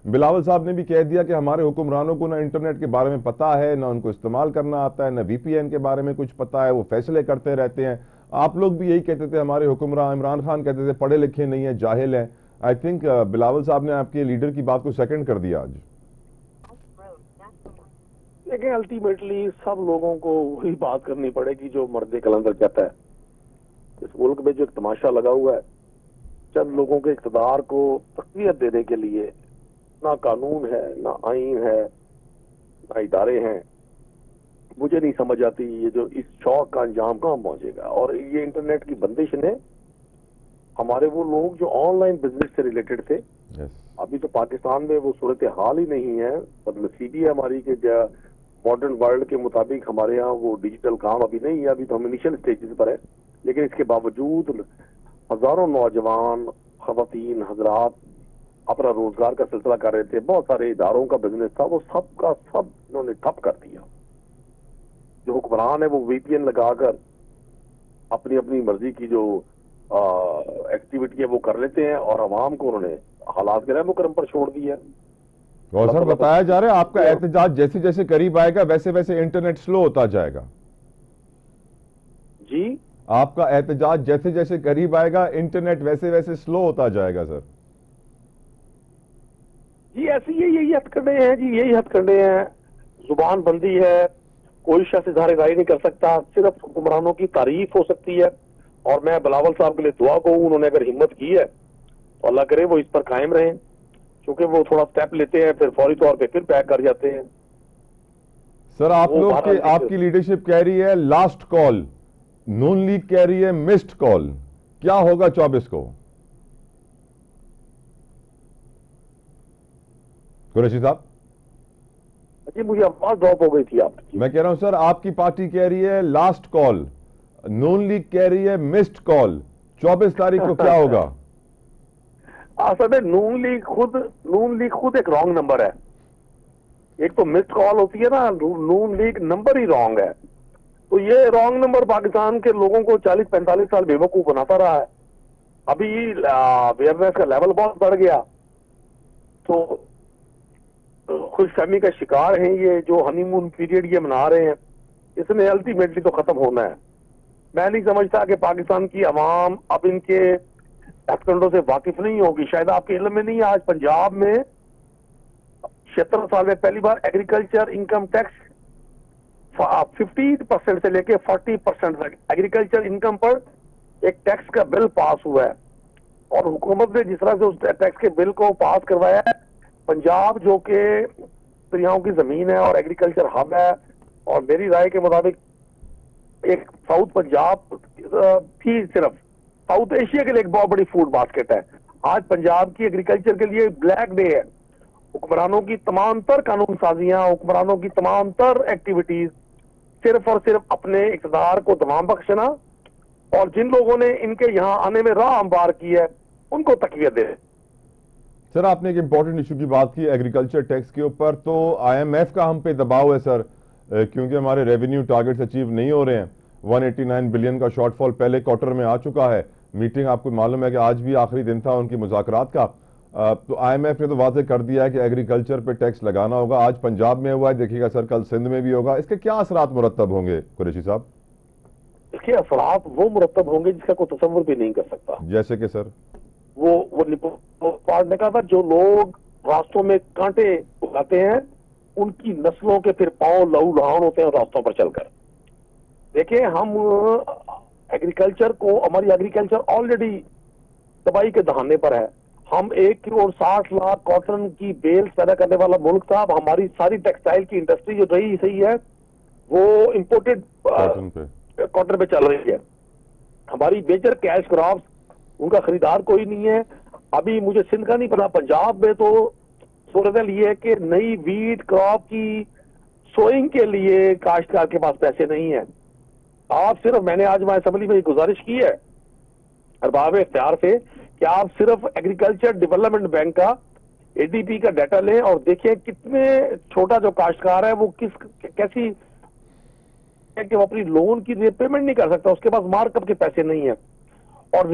बिलावल साहब ने भी कह दिया कि हमारे हुक्मरानों को ना इंटरनेट के बारे में पता है, ना उनको इस्तेमाल करना आता है, ना वीपीएन के बारे में कुछ पता है, वो फैसले करते रहते हैं। आप लोग भी यही कहते थे, हमारे हुक्मरान इमरान खान कहते थे पढ़े लिखे नहीं है, जाहिल है। आई थिंक बिलावल साहब ने आपके लीडर की बात को सेकंड कर दिया आज। लेकिन अल्टीमेटली सब लोगों को वही बात करनी पड़ेगी जो मर्द कलंदर कहता है। इस मुल्क में जो एक तमाशा लगा हुआ है, चंद लोगों के इक़्तिदार को तक़वियत देने के लिए ना कानून है, ना आईन है, ना इदारे हैं। मुझे नहीं समझ आती ये जो इस शौक का अंजाम कहाँ पहुंचेगा। और ये इंटरनेट की बंदिश ने हमारे वो लोग जो ऑनलाइन बिजनेस से रिलेटेड थे, अभी तो पाकिस्तान में वो सूरत हाल ही नहीं है, बदनसीबी है हमारी कि मॉडर्न वर्ल्ड के मुताबिक हमारे यहाँ वो डिजिटल काम अभी नहीं है। अभी तो हम इनिशियल स्टेजेस पर है, लेकिन इसके बावजूद हजारों नौजवान खवातीन हजरात अपना रोजगार का सिलसिला कर रहे थे। बहुत सारे इदारों का बिजनेस था, वो सब का सब इन्होंने ठप कर दिया। जो हुक्मरान है वो वीपीएन लगाकर अपनी अपनी मर्जी की जो एक्टिविटी है वो कर लेते हैं, और अवाम को उन्होंने हालात के रहमो करम पर छोड़ दिया। और सर बताया जा रहा है आपका एहतजाज जैसे जैसे करीब आएगा वैसे वैसे इंटरनेट स्लो होता जाएगा। जी, आपका एहतजाज जैसे जैसे करीब आएगा इंटरनेट वैसे वैसे स्लो होता जाएगा सर। जी ऐसे यही हथकंडे हैं जी, यही हथकंडे हैं। जुबान बंदी है, कोई शख्स इज़हार-ए-राय नहीं कर सकता, सिर्फ हुक्मरानों की तारीफ हो सकती है। और मैं बिलावल साहब के लिए दुआ कहूँ, उन्होंने अगर हिम्मत की है तो अल्लाह करे वो इस पर कायम रहें, क्योंकि वो थोड़ा स्टेप लेते हैं फिर फौरी तौर पे फिर बैक कर जाते हैं। सर आप लोग के आपकी लीडरशिप कह रही है लास्ट कॉल, नून लीग कह रही है मिस्ड कॉल, क्या होगा 24 को? कुरैशी साहब जी मुझे आवाज ड्रॉप हो गई थी आपकी। मैं कह रहा हूं सर आपकी पार्टी कह रही है लास्ट कॉल, नून लीग कह रही है मिस्ड कॉल, 24 तारीख को क्या होगा? असल में नून लीग खुद एक रॉन्ग नंबर है। एक तो मिस्ड कॉल होती है ना, नून लीग नंबर ही रॉन्ग है। तो ये रॉन्ग नंबर पाकिस्तान के लोगों को 40-45 साल बेवकूफ बनाता रहा है। अभी अवेयरनेस का लेवल बहुत बढ़ गया, तो खुशफहमी का शिकार हैं ये जो हनीमून पीरियड ये मना रहे हैं, इसने अल्टीमेटली तो खत्म होना है। मैं नहीं समझता कि पाकिस्तान की आवाम अब इनके हथकंडों से वाकिफ नहीं होगी। शायद आपके इल्म में नहीं है, आज पंजाब में 76 साल में पहली बार एग्रीकल्चर इनकम टैक्स 50% से लेके 40% तक एग्रीकल्चर इनकम पर एक टैक्स का बिल पास हुआ है। और हुकूमत ने जिस तरह से उस टैक्स के बिल को पास करवाया है, पंजाब जो कि दरियाओं की जमीन है और एग्रीकल्चर हब है, और मेरी राय के मुताबिक एक साउथ पंजाब भी सिर्फ साउथ एशिया के लिए एक बहुत बड़ी फूड बास्केट है। आज पंजाब की एग्रीकल्चर के लिए ब्लैक डे है। हुक्मरानों की तमाम तर कानून साजियां, हुक्मरानों की तमाम तर एक्टिविटीज सिर्फ और सिर्फ अपने इक़्तिदार को दमाम बख्शना, और जिन लोगों ने इनके यहाँ आने में राह हमवार की है उनको तकवीत दे। सर आपने एक इंपॉर्टेंट इशू की बात की एग्रीकल्चर टैक्स के ऊपर, तो आईएमएफ का हम पे दबाव है सर, क्योंकि हमारे रेवेन्यू टारगेट्स अचीव नहीं हो रहे हैं। 189 बिलियन का शॉर्टफॉल पहले क्वार्टर में आ चुका है। मीटिंग आपको मालूम है कि आज भी आखिरी दिन था उनकी मुज़ाकरात का। तो आईएमएफ ने तो वाज़ेह कर दिया है कि एग्रीकल्चर पे टैक्स लगाना होगा। आज पंजाब में हुआ है, देखिएगा सर कल सिंध में भी होगा। इसके क्या असरात मुरत्तब होंगे कुरैशी साहब? इसके असरात वो मुरत्तब होंगे जिसका कोई तसव्वुर भी नहीं कर सकता। जैसे कि सर वो पार्ट ने कहा था, जो लोग रास्तों में कांटे उगाते हैं उनकी नस्लों के फिर पांव लहू लुहान होते हैं रास्तों पर चलकर। देखिए हम एग्रीकल्चर को, हमारी एग्रीकल्चर ऑलरेडी तबाही के दहाने पर है। हम 1 करोड़ 60 लाख कॉटन की बेल्स पैदा करने वाला मुल्क था। अब हमारी सारी टेक्सटाइल की इंडस्ट्री जो रही सही है वो इंपोर्टेड कॉटन पे चल रही है। हमारी मेजर कैश क्रॉप्स, उनका खरीदार कोई नहीं है। अभी मुझे सिंध का नहीं पता, पंजाब में तो सूरत ये है कि नई वीट क्रॉप की सोइंग के लिए काश्तकार के पास पैसे नहीं है। आप सिर्फ, मैंने आज हमारी असेंबली में गुजारिश की है अरबाब इख्तियार से कि आप सिर्फ एग्रीकल्चर डेवलपमेंट बैंक का एडीपी का डाटा लें और देखिए कितने छोटा जो काश्तकार है वो कैसी कि वो अपनी लोन की रिपेमेंट नहीं कर सकता, उसके पास मार्कअप के पैसे नहीं है। और